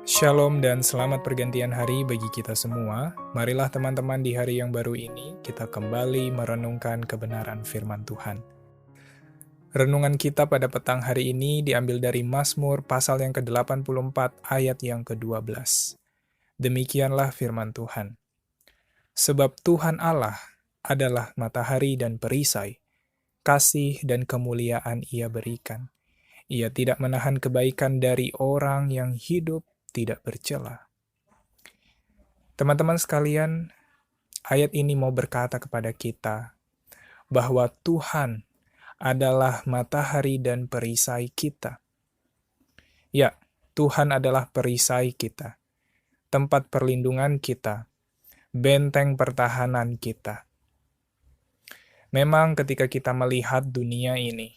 Shalom dan selamat pergantian hari bagi kita semua. Marilah teman-teman di hari yang baru ini kita kembali merenungkan kebenaran firman Tuhan. Renungan kita pada petang hari ini diambil dari Mazmur pasal yang ke-84 ayat yang ke-12. Demikianlah firman Tuhan. Sebab Tuhan Allah adalah matahari dan perisai, kasih dan kemuliaan Ia berikan. Ia tidak menahan kebaikan dari orang yang hidup tidak bercela. Teman-teman sekalian, ayat ini mau berkata kepada kita bahwa Tuhan adalah matahari dan perisai kita. Ya, Tuhan adalah perisai kita, tempat perlindungan kita, benteng pertahanan kita. Memang ketika kita melihat dunia ini,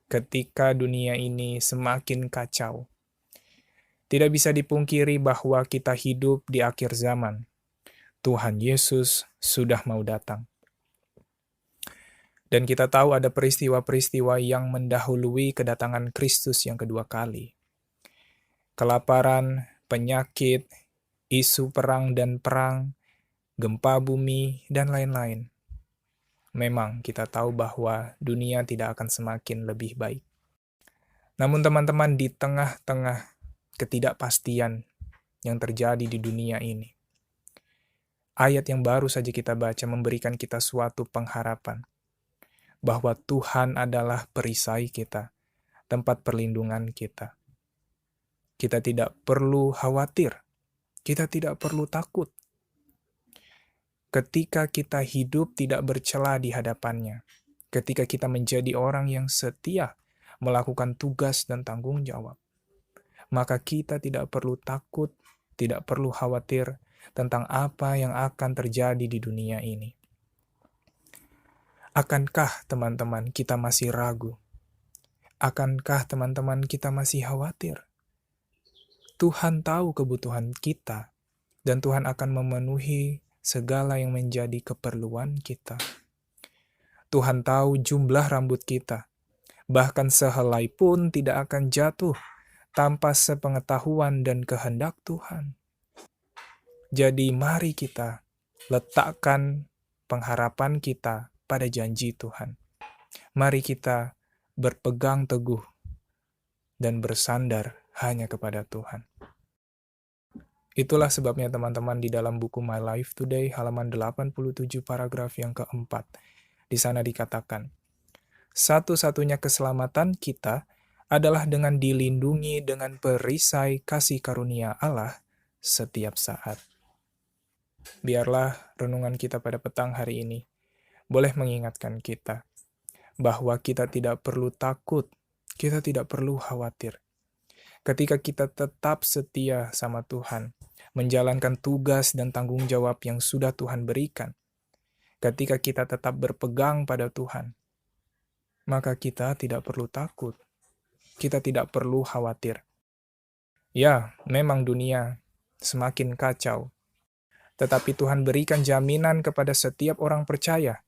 ketika dunia ini semakin kacau, tidak bisa dipungkiri bahwa kita hidup di akhir zaman. Tuhan Yesus sudah mau datang. Dan kita tahu ada peristiwa-peristiwa yang mendahului kedatangan Kristus yang kedua kali. Kelaparan, penyakit, isu perang dan perang, gempa bumi, dan lain-lain. Memang kita tahu bahwa dunia tidak akan semakin lebih baik. Namun teman-teman, di tengah-tengah ketidakpastian yang terjadi di dunia ini, ayat yang baru saja kita baca memberikan kita suatu pengharapan bahwa Tuhan adalah perisai kita, tempat perlindungan kita. Kita tidak perlu khawatir, kita tidak perlu takut. Ketika kita hidup tidak bercela di hadapannya, ketika kita menjadi orang yang setia melakukan tugas dan tanggung jawab, maka kita tidak perlu takut, tidak perlu khawatir tentang apa yang akan terjadi di dunia ini. Akankah teman-teman kita masih ragu? Akankah teman-teman kita masih khawatir? Tuhan tahu kebutuhan kita, dan Tuhan akan memenuhi segala yang menjadi keperluan kita. Tuhan tahu jumlah rambut kita, bahkan sehelai pun tidak akan jatuh tanpa sepengetahuan dan kehendak Tuhan. Jadi mari kita letakkan pengharapan kita pada janji Tuhan. Mari kita berpegang teguh dan bersandar hanya kepada Tuhan. Itulah sebabnya teman-teman di dalam buku My Life Today halaman 87 paragraf yang keempat. Di sana dikatakan, satu-satunya keselamatan kita adalah dengan dilindungi dengan perisai kasih karunia Allah setiap saat. Biarlah renungan kita pada petang hari ini boleh mengingatkan kita bahwa kita tidak perlu takut, kita tidak perlu khawatir. Ketika kita tetap setia sama Tuhan, menjalankan tugas dan tanggung jawab yang sudah Tuhan berikan, ketika kita tetap berpegang pada Tuhan, maka kita tidak perlu takut. Kita tidak perlu khawatir. Ya, memang dunia semakin kacau. Tetapi Tuhan berikan jaminan kepada setiap orang percaya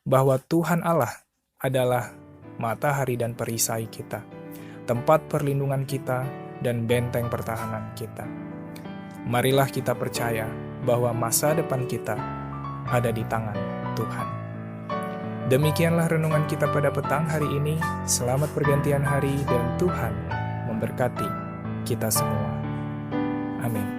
bahwa Tuhan Allah adalah matahari dan perisai kita, tempat perlindungan kita dan benteng pertahanan kita. Marilah kita percaya bahwa masa depan kita ada di tangan Tuhan. Demikianlah renungan kita pada petang hari ini. Selamat pergantian hari dan Tuhan memberkati kita semua. Amin.